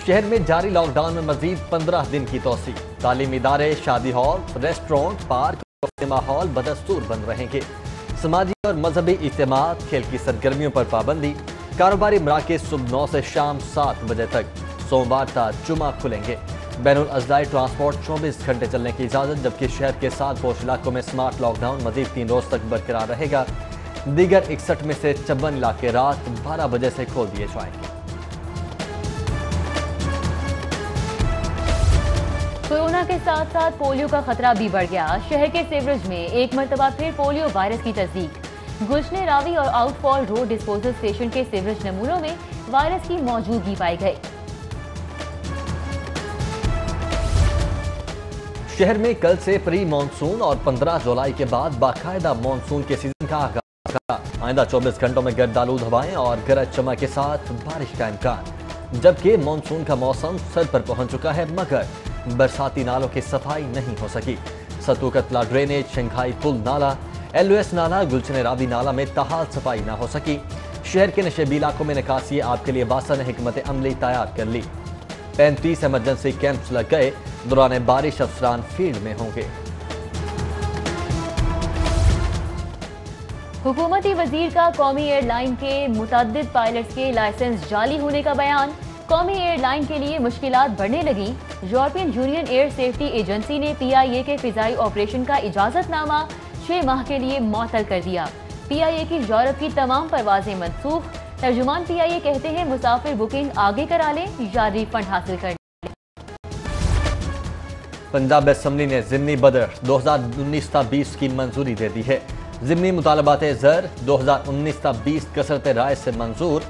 شہر میں جاری لاک ڈاؤن میں مزید 15 دن کی توسیع. تعلیمی ادارے، شادی ہال، ریسٹورنٹ، پارک اور سنیما ہال بدستور بند رہیں گے. سماجی اور مذہبی اجتماعات، کھیل کی سرگرمیوں پر پابندی. کاروباری مراکز صبح 9 سے شام 7 بجے تک. سوموار تا جمعہ کھلیں گے. بین الاضلاعی ٹرانسپورٹ 24 گھنٹے چلنے کی اجازت، جبکہ شہر کے 7 پوش علاقوں میں سمارٹ لاک ڈاؤن مزید 3 روز تک برقرار رہے گا. دیگر 61 میں سے 54 علاقے رات 12 بجے سے کھول دیے جائیں گے. کورونا کے ساتھ ساتھ پولیو کا خطرہ بھی بڑھ گیا. شہر کے سیوریج میں ایک مرتبہ پھر پولیو وائرس کی تصدیق. گلشن راوی اور آؤٹ فال روڈ ڈسپوزل اسٹیشن کے سیوریج نمونوں میں وائرس کی موجودگی پائی گئی. شہر میں کل سے پری مانسون اور 15 جولائی کے بعد باقاعدہ مانسون کے سیزن کا آغاز ہوگا. آئندہ 24 گھنٹوں میں گرد آلود ہوائیں اور گرج چمک کے ساتھ بارش کا امکان. جبکہ مانسون کا موسم سر پر پہنچ چکا ہے، مگر برساتی نالوں کی صفائی نہیں ہو سکی. ستو کتلا ڈرینیج، شنگھائی پل نالا، ایل او ایس نالا، گلشن راوی نالا میں تاحال صفائی نہ ہو سکی. شہر کے نشیبی علاقوں میں نکاسی آپ کے لیے واسع نے حکمت عملی تیار کر لی. 35 ایمرجنسی کیمپس لگ گئے. دوران بارش افسران فیلڈ میں ہوں گے. حکومتی وزیر کا قومی ایئر لائن کے متعدد پائلٹس کے لائسنس جعلی ہونے کا بیان. قومی ایئر لائن کے لیے مشکلات بڑھنے لگیں. European Union Air Safety Agency نے پی آئی اے کے فضائی آپریشن کا اجازت نامہ 6 ماہ کے لیے معطل کر دیا. پی آئی اے کی یورپ کی تمام پروازیں منسوخ. ترجمان پی آئی اے کہتے ہیں مسافر بکنگ آگے کرا لیں یا ریفنڈ حاصل کر لیں. پنجاب اسمبلی نے ضمنی بدر 2019-20 کی منظوری دے دی ہے. ضمنی مطالبات زر 2019-20 کثرت رائے سے منظور.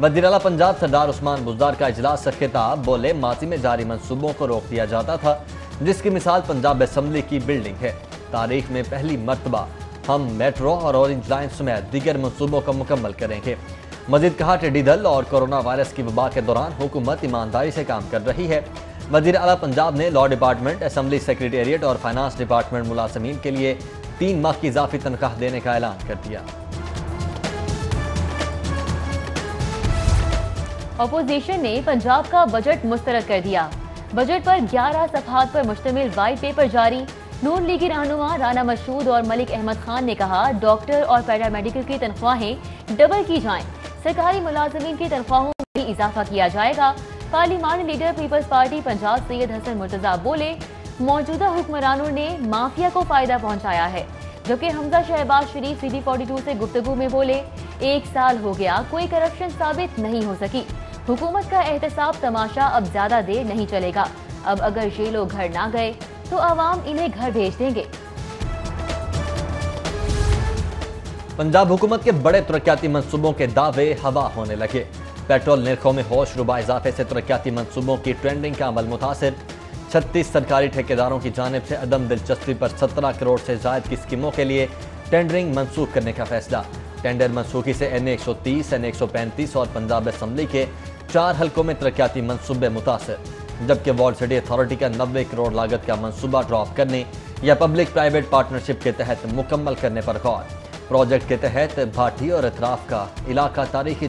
وزیر اعلیٰ پنجاب سردار عثمان بزدار کا اجلاس سے خطاب. بولے ماضی میں جاری منصوبوں کو روک دیا جاتا تھا، جس کی مثال پنجاب اسمبلی کی بلڈنگ ہے. تاریخ میں پہلی مرتبہ ہم میٹرو اور اورنج لائن سمیت دیگر منصوبوں کو مکمل کریں گے. مزید کہا ٹڈی دل اور کورونا وائرس کی وبا کے دوران حکومت ایمانداری سے کام کر رہی ہے. وزیر اعلیٰ پنجاب نے لاء ڈپارٹمنٹ، اسمبلی سیکریٹریٹ اور فائنانس ڈپارٹمنٹ ملازمین کے لیے 3 ماہ کی اضافی تنخواہ دینے کا اعلان کر دیا. اپوزیشن نے پنجاب کا بجٹ مسترد کر دیا. بجٹ پر 11 صفحات پر مشتمل وائٹ پیپر جاری. نون لیگی رہنما رانا مشہود اور ملک احمد خان نے کہا ڈاکٹر اور پیرامیڈیکل کی تنخواہیں ڈبل کی جائیں. سرکاری ملازمین کی تنخواہوں میں بھی اضافہ کیا جائے گا. پارلیمانی لیڈر پیپلز پارٹی پنجاب سید حسن مرتضیٰ بولے موجودہ حکمرانوں نے مافیا کو فائدہ پہنچایا ہے. جبکہ حمزہ شہباز شریف سی ڈی 42 سے گفتگو میں بولے 1 سال ہو گیا کوئی کرپشن ثابت نہیں ہو سکی. حکومت کا احتساب تماشا اب زیادہ دیر نہیں چلے گا. اب اگر یہ لوگ گھر نہ گئے تو عوام انہیں گھر بھیج دیں گے. پنجاب حکومت کے بڑے ترقیاتی منصوبوں کے دعوے ہوا ہونے لگے. پیٹرول نرخوں میں ہوش ربا اضافے سے ترقیاتی منصوبوں کی ٹرینڈنگ کا عمل متاثر. 36 سرکاری ٹھیکیداروں کی جانب سے عدم دلچسپی پر 17 کروڑ سے زائد کی اسکیموں کے لیے ٹینڈرنگ منسوخ کرنے کا فیصلہ. ٹینڈر منسوخی سے N130، N135 اور پنجاب اسمبلی کے 4 حلقوں میں ترقیاتی منصوبے متاثر. جبکہ وارلڈ سٹی اتھارٹی کا 90 کروڑ لاگت کا منصوبہ ڈراپ کرنے یا پبلک پرائیویٹ پارٹنرشپ کے تحت مکمل کرنے پر غور. پروجیکٹ کے تحت بھاٹی اور اطراف کا علاقہ تاریخی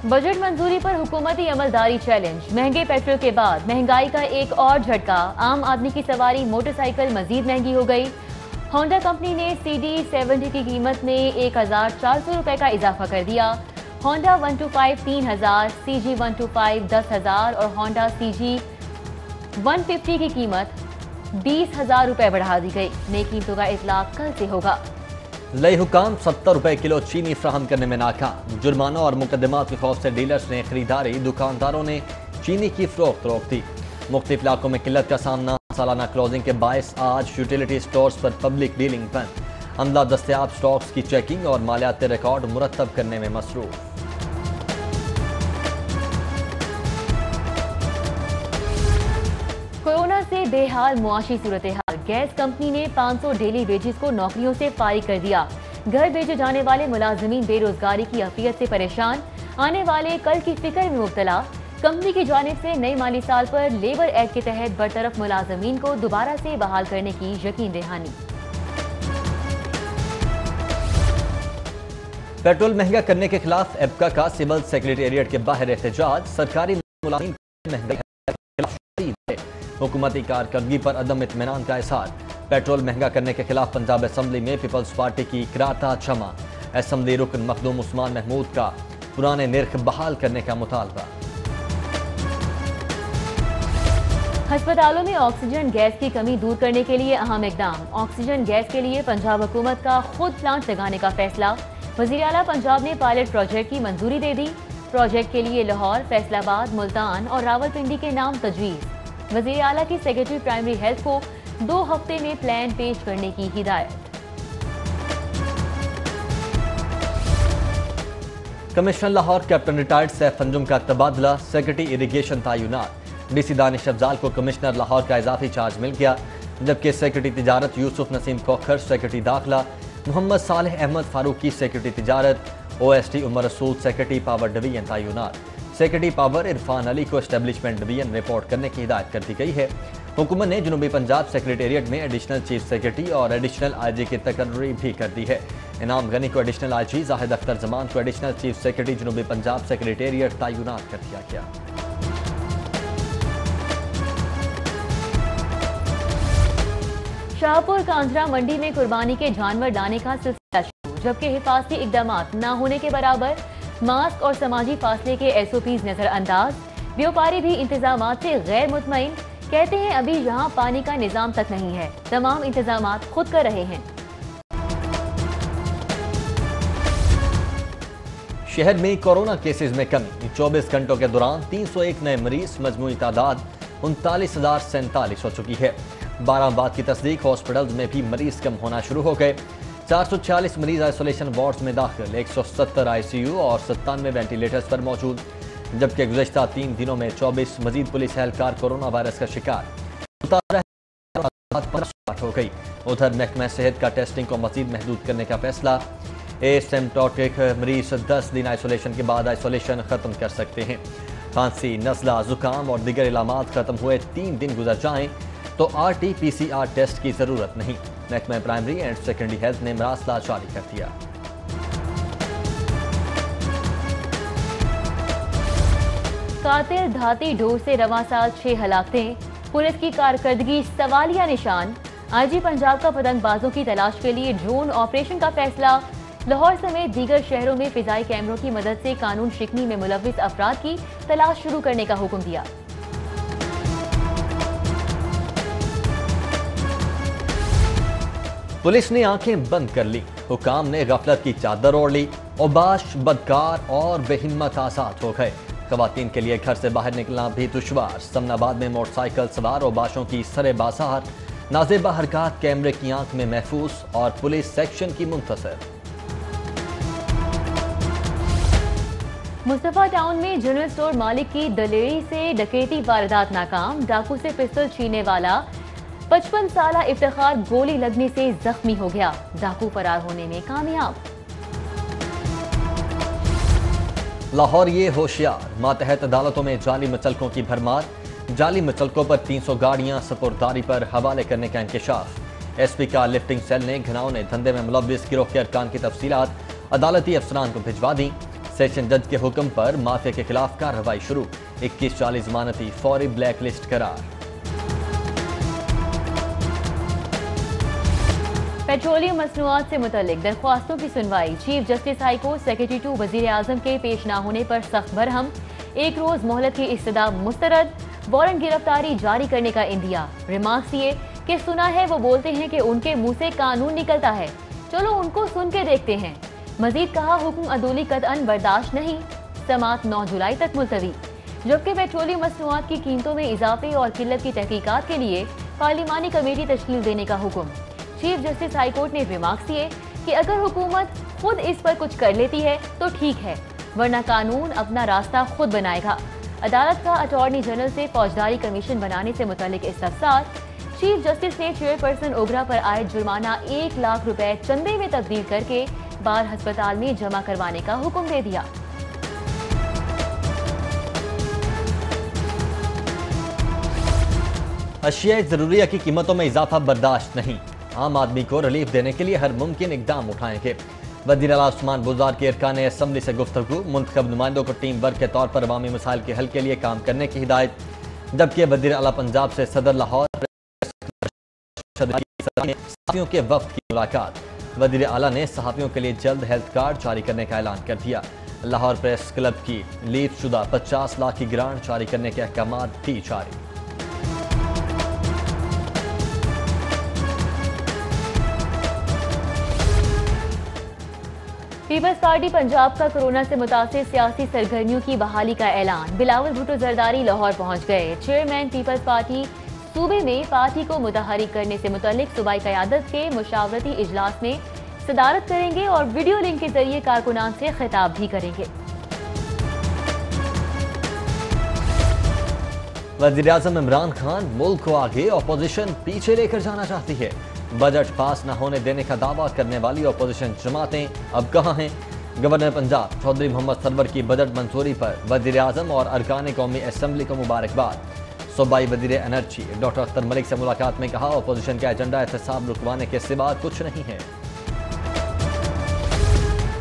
بجٹ منظوری پر حکومتی عملداری چیلنج. مہنگے پیٹرول کے بعد مہنگائی کا ایک اور جھٹکا. عام آدمی کی سواری موٹر سائیکل مزید مہنگی ہو گئی. ہونڈا کمپنی نے CD70 کی قیمت میں 1400 روپے کا اضافہ کر دیا. ہونڈا 125 3000، CG125 10,000 اور ہونڈا CG150 کی قیمت 20,000 روپے بڑھا دی گئی. نئی قیمتوں کا اطلاق کل سے ہوگا. لئی حکام 70 روپے کلو چینی فراہم کرنے میں ناکام. جرمانوں اور مقدمات کے خوف سے ڈیلرز نے خریداری، دکانداروں نے چینی کی فروخت روک دی. مختلف علاقوں میں قلت کا سامنا. سالانہ کلوزنگ کے باعث آج یوٹیلیٹی سٹورز پر پبلک ڈیلنگ بند. عملہ دستیاب سٹاکس کی چیکنگ اور مالیاتی ریکارڈ مرتب کرنے میں مصروف. کورونا سے بے حال معاشی صورتحال. گیس کمپنی نے 500 ڈیلی ویجز کو نوکریوں سے فارغ کر دیا. گھر بھیجے جانے والے ملازمین بے روزگاری کی عافیت سے پریشان. آنے والے کل کی فکر میں مبتلا. کمپنی کی جانب سے نئے مالی سال پر لیبر ایکٹ کے تحت برطرف ملازمین کو دوبارہ سے بحال کرنے کی یقین دہانی. पेट्रोल महंगा करने के खिलाफ एप्का का सिविल सेक्रेटेरिएट के बाहर एहतजाज। सरकारी मुलाजिम महंगाई के खिलाफ शदीद है। हुकूमती कारकर्दगी पर अदम इत्मीनान का इज़हार। पेट्रोल महंगा करने के खिलाफ पंजाब असम्बली में पीपल्स पार्टी की करारदाद जमा। असम्बली रुकन मखदूम उस्मान महमूद का पुराने निर्ख बहाल करने का मुतालबा। अस्पतालों में ऑक्सीजन गैस की कमी दूर करने के लिए अहम इकदाम। ऑक्सीजन गैस के लिए पंजाब हुकूमत का खुद प्लांट लगाने का फैसला। वज़ीर आला पंजाब ने पायलट प्रोजेक्ट की मंजूरी दे दी। प्रोजेक्ट के लिए लाहौर, फैसलाबाद, मुल्तान और रावलपिंडी के नाम तजवीज़। वज़ीर आला की सेक्रेटरी प्राइमरी हेल्थ को 2 हफ्ते में प्लान पेश करने की हिदायत। Commissioner Lahore captain retired Saif Anjum का तबादला। सेक्रेटरी इरिगेशन तयनात। डीसी दानिश अफजाल को कमिश्नर लाहौर का इजाफी चार्ज मिल गया, जबकि सेक्रेटरी तिजारत यूसुफ नसीम खोखर, सेक्रेटरी दाखिला मोहम्मद सालेह अहमद फारूकी, सेक्रेटरी तिजारत OSD Umar Rasool, secretary power division तयनात। सेक्रेटरी पावर इरफान अली को एस्टेब्लिशमेंट डिवीजन रिपोर्ट करने की हिदायत कर दी गई है। हुकूमत ने जनूबी पंजाब सेक्रेटेरिएट में एडिशनल चीफ सेक्रेटरी और एडिशनल IG की तकर्री भी कर दी है। इनाम गनी को एडिशनल IG, जाहिद अख्तर जमान को एडिशनल चीफ सेक्रेटरी जनूबी पंजाब सेक्रेटेरिएट तयनात कर दिया गया। शाहपुर कांझरा मंडी में कुर्बानी के जानवर लाने का सिलसिला शुरू, जबकि हिफाजती इकदामात न होने के बराबर। मास्क और समाजी फासले के SOPs नजरअंदाज। व्यापारी भी इंतजामात से गैर मुतमईन, कहते हैं अभी यहाँ पानी का निजाम तक नहीं है, तमाम इंतजामात खुद कर रहे हैं। शहर में कोरोना केसेस में कमी। 24 घंटों के दौरान 301 नए मरीज, मजमूई तादाद 39,047 हो चुकी है। 12 बाद की तस्दीक। हॉस्पिटल्स में भी मरीज कम होना शुरू हो गए। 446 मरीज आइसोलेशन वार्ड्स में दाखिल, 170 ICU और 97 वेंटिलेटर्स पर मौजूद, जबकि गुज़श्ता 3 दिनों में 24 मजीद पुलिस एहलकार कोरोना वायरस का शिकार। 15 हो गई। उधर महकमा सेहत का टेस्टिंग को मजीद महदूद करने का फैसला। एसिम्प्टोमेटिक मरीज 10 दिन आइसोलेशन के बाद आइसोलेशन खत्म कर सकते हैं। खांसी, नज़ला, जुकाम और दीगर इलामात खत्म हुए 3 दिन गुजर जाएं तो RT-PCR टेस्ट की जरूरत नहीं। महकमा प्राइमरी एंड सेकेंडरी हेल्थ ने मरासला जारी कर दिया। कातिल धाती डोर से रवां साल 6 हलाकतें। पुलिस की कारकर्दगी सवालिया निशान। IG पंजाब का पतंगबाजों की तलाश के लिए ड्रोन ऑपरेशन का फैसला। लाहौर समेत दीगर शहरों में फिजाई कैमरों की मदद से कानून शिकनी में मुलव्विस अफराद की तलाश शुरू करने का हुक्म दिया। पुलिस ने आंखें बंद कर ली, हुकाम ने गफलत की चादर ओढ़ ली। औबाश, बदकार और बेहिम्मत आजाद हो गए। खवातीन के लिए घर से बाहर निकलना भी दुश्वार। समनाबाद में मोटरसाइकिल सवार औबाशों की सरे बाजार। नाजेबा हरकत कैमरे की आंख में महफूज और पुलिस सेक्शन की मुंतसर। मुस्तफा टाउन में जनरल स्टोर मालिक की दलेरी से डकैती वारदात नाकाम। डाकू से पिस्तौल छीनने वाला 55 साला इफ्तिखार गोली लगने से जख्मी हो गया। डाकू फरार होने में कामयाब। लाहौर ये होशियार। मातहत अदालतों में जाली मुचलकों की भरमार। जाली मुचलकों पर 300 गाड़ियां सपुर्दारी पर हवाले करने का इंकशाफ। SP का लिफ्टिंग सेल ने घिनौने धंधे में मुलव्विस गिरोह के अरकान की तफसीलात अदालती अफसरान को भिजवा दी। सेशन जज के हुक्म पर माफिया के खिलाफ कार्रवाई शुरू। 21-40 जमानती फौरी ब्लैक लिस्ट करार। पेट्रोलियम मसनूआत से मुतल्लिक दरख्वास्तों की सुनवाई। Chief justice high court secretary to वजीर आजम के पेश ना होने पर सख्त बरहम। 1 रोज मोहलत की इस्तदा मुस्तरद। वारंट गिरफ्तारी जारी करने का इंदिया। रिमार्क्स ये कि सुना है वो बोलते हैं कि उनके मुंह से कानून निकलता है, चलो उनको सुन के देखते हैं। मजीद कहा हुक्म अदूली कतअन बर्दाश्त नहीं। समात 9 जुलाई तक मुलतवी। जबकि पेट्रोलियम मसनूआत की कीमतों में इजाफे और किल्लत की तहकीकात के लिए पार्लिमानी कमेटी तश्कील देने का हुक्म। चीफ जस्टिस हाई कोर्ट ने रिमार्क्स दिए कि अगर हुकूमत खुद इस पर कुछ कर लेती है तो ठीक है, वरना कानून अपना रास्ता खुद बनाएगा। अदालत का अटॉर्नी जनरल से फौजदारी कमीशन बनाने से मुतालिक इस्तफसार। चीफ जस्टिस ने चेयरपर्सन ओगरा पर आयद जुर्माना 1 लाख रुपए चंदे में तब्दील करके बार अस्पताल में जमा करवाने का हुक्म दे दिया। अशिया जरूरिया की कीमतों में इजाफा बर्दाश्त नहीं। आम आदमी को रिलीफ देने के लिए हर मुमकिन इकदाम उठाएंगे। वज़ीर आला उस्मान बुज़दार की अरकान असम्बली से गुफ्तगू, मुंतखब नुमाइंदों को टीम वर्क के तौर पर अवामी मसाइल के हल के लिए काम करने की हिदायत। जबकि वज़ीर आला पंजाब से सदर लाहौर सहाफ़ियों के वफ्द की मुलाकात। वज़ीर आला ने सहाफ़ियों के लिए जल्द हेल्थ कार्ड जारी करने का ऐलान कर दिया। लाहौर प्रेस क्लब की लीड शुदा 50 लाख की ग्रांट जारी करने के अहकामात भी जारी। पीपल्स पार्टी पंजाब का कोरोना से मुतासिर सियासी सरगर्मियों की बहाली का ऐलान। बिलावल भुट्टो जरदारी लाहौर पहुंच गए। चेयरमैन पीपल्स पार्टी सूबे में पार्टी को मुतहरिक करने से मुतल्लिक सूबाई क़यादत के मुशावरती इजलास में सदारत करेंगे और वीडियो लिंक के जरिए कारकुनान से खिताब भी करेंगे। वज़ीर आज़म इमरान खान मुल्क को आगे, अपोजिशन पीछे लेकर जाना चाहती है। बजट पास न होने देने का दावा करने वाली अपोजिशन जमातें अब कहां हैं? गवर्नर पंजाब चौधरी मोहम्मद सरवर की बजट मंजूरी पर वज़ीर आज़म और अरकान कौमी असम्बली को मुबारकबाद। सूबाई वज़ीर एनर्जी डॉक्टर अख्तर मलिक से मुलाकात में कहा, अपोजिशन का एजेंडा एहतसाब रुकवाने के सिवा कुछ नहीं है।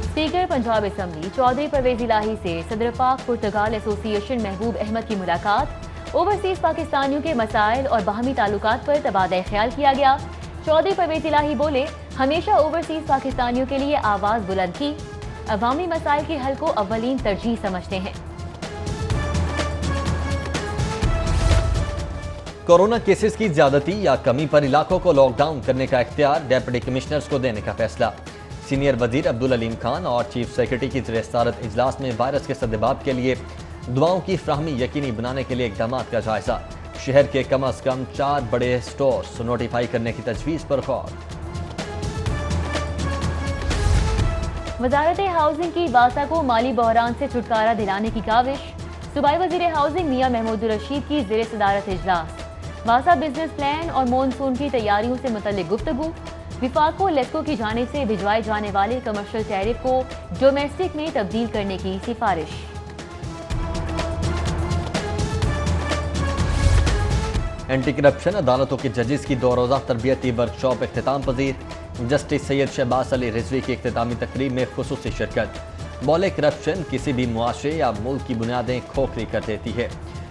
स्पीकर पंजाब असम्बली चौधरी परवेज इलाही से सदर पाक पुर्तगाल एसोसिएशन महबूब अहमद की मुलाकात। ओवरसीज पाकिस्तानियों के मसाइल और बाहमी ताल्लुकात पर तबादला ख्याल किया गया। चौधरी परवेज इलाही बोले, हमेशा ओवरसीज पाकिस्तानियों के लिए आवाज बुलंद की, अवामी मसाइल के हल को अव्वलीन तरजीह समझते हैं। कोरोना केसेस की ज्यादती या कमी पर इलाकों को लॉकडाउन करने का इख्तियार डेप्यूटी कमिश्नर्स को देने का फैसला। सीनियर वजीर अब्दुल अलीम खान और चीफ सेक्रेटरी की ज़ेर-ए-सदारत इजलास में वायरस के सद्देबाब के लिए दुआओं की फ्राहमी यकीनी बनाने के लिए इक़दाम का जायजा। शहर के कम अज कम 4 बड़े स्टोर्स नोटिफाई करने की तजवीज़ पर गौर। वजारत हाउसिंग की बासा को माली बहरान से छुटकारा दिलाने की काविश। सूबाई वजीर हाउसिंग मियां महमूद रशीद की ज़ेर-ए-सदारत इजलास। बासा बिजनेस प्लान और मॉनसून की तैयारियों से मुतल्लिक गुफ्तगू। विफाक को लेस्को की जानिब से भिजवाए जाने वाले कमर्शियल टैरिफ को डोमेस्टिक में तब्दील करने की सिफारिश। एंटी करप्शन अदालतों के जजेस की 2 रोज़ा तरबियती वर्कशॉप इख्तिताम पजीर। जस्टिस सैयद शहबाज अली रिजवी की इख्तितामी तकरीब में खुसूसी शिरकत। मौले करप्शन किसी भी मुआशरे या मुल्क की बुनियादें खोखली कर देती है।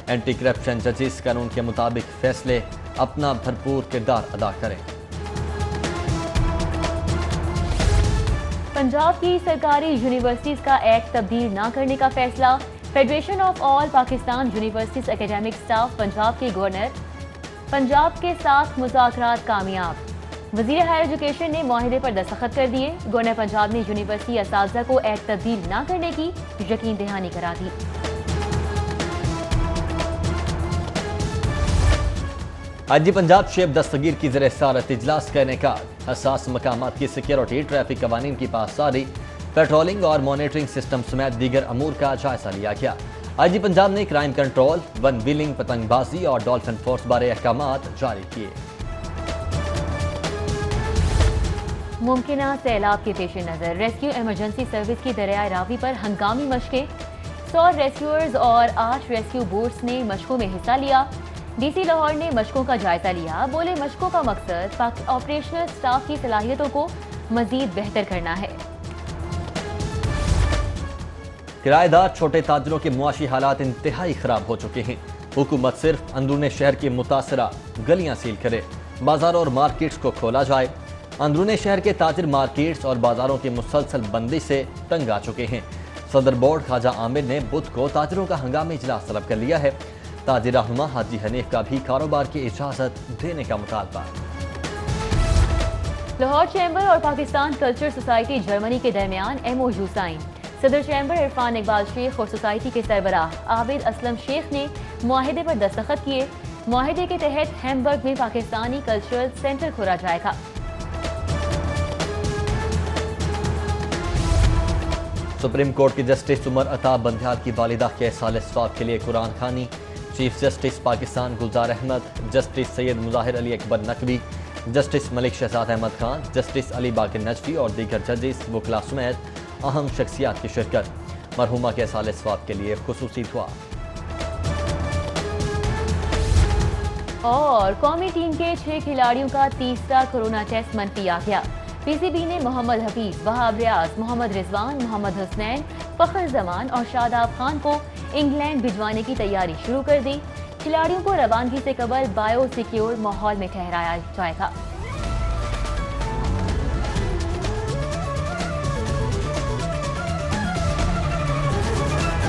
एंटी करप्शन जजेस कानून के मुताबिक फैसले अपना भरपूर किरदार अदा करें। पंजाब की सरकारी यूनिवर्सिटीज का एक्ट तब्दील न करने का फैसला। Federation of all Pakistan universities academic staff Punjab के गवर्नर पंजाब के साथ मुज़ाकरात कामयाब। वज़ीर हायर एजुकेशन ने मुआहिदे पर दस्तखत कर दिए। गवर्नर पंजाब ने यूनिवर्सिटी असातिज़ा को एक्ट तब्दील न करने की यकीन दहानी करा दी। आईजी पंजाब शेब दस्तगीर की ज़ेर-ए-सदारत इजलास का इनेकाद। हसास मकामात की सिक्योरिटी, ट्रैफिक कवानीन की पासदारी, पेट्रोलिंग और मॉनिटरिंग सिस्टम समेत दीगर अमूर का जायजा लिया गया। आईजी पंजाब ने क्राइम कंट्रोल, वन व्हीलिंग, पतंगबाजी और डॉल्फिन फोर्स बारे अहकामात जारी किए। मुमकिना सैलाब के पेश नज़र रेस्क्यू इमरजेंसी सर्विस की दरियाए रावी पर हंगामी मशकें। 100 रेस्क्यूअर्स और 8 रेस्क्यू बोट्स ने मशकों में हिस्सा लिया। डीसी लाहौर ने मशकों का जायजा लिया। बोले, मशकों का मकसद ऑपरेशनल स्टाफ की सलाहियतों को मजीद बेहतर करना है। किराएदार छोटे ताजरों के मुआशी हालात इंतहाई खराब हो चुके हैं। हुकूमत सिर्फ अंदरूनी शहर की मुतासरा गलियां सील करे, बाजार और मार्केट्स को खोला जाए। अंदरूनी शहर के ताजिर मार्केट्स और बाजारों की मुसलसल बंदी से तंग आ चुके हैं। सदर बोर्ड ख्वाजा आमिर ने बुध को ताजिरों का हंगामी इजलास तलब कर लिया है। ताजिर रहनुमा हाजी हनीफ का भी कारोबार की इजाजत देने का मुतालबा। लाहौर चैम्बर और पाकिस्तान कल्चर सोसाइटी जर्मनी के दरमियान MOU साइन। सदर चैम्बर इरफान इकबाल शेख और सोसाइटी के सरबराह आबिद असलम शेख ने मुआहिदे पर दस्तखत किए। मुआहिदे के तहत हैम्बर्ग में पाकिस्तानी कल्चरल सेंटर खोला जाएगा। सुप्रीम कोर्ट की जस्टिस उमर अता बंदियाल की वालिदा के साल सवाब के लिए कुरान खानी। Chief justice Pakistan Gulzar Ahmed, justice Syed Mazahar Ali Akbar Naqvi, justice Malik Shahzad Ahmad Khan, justice Ali Baqar Najafi और दीगर जजेस वकला समेत अहम शख्सियात की शिरकत। मरहुमा के साल सवाब के लिए खुसूसी दुआ। और कौमी टीम के 6 खिलाड़ियों का तीसरा कोरोना टेस्ट मनफी आ गया। PCB نے محمد حفیظ، وہاب ریاض، محمد رضوان، محمد حسنین، فخر زمان اور شاداب خان کو انگلینڈ بھجوانے کی تیاری شروع کر دی۔ کھلاڑیوں کو روانگی سے قبل بایو سیکیور ماحول میں ٹھہرایا جائے گا۔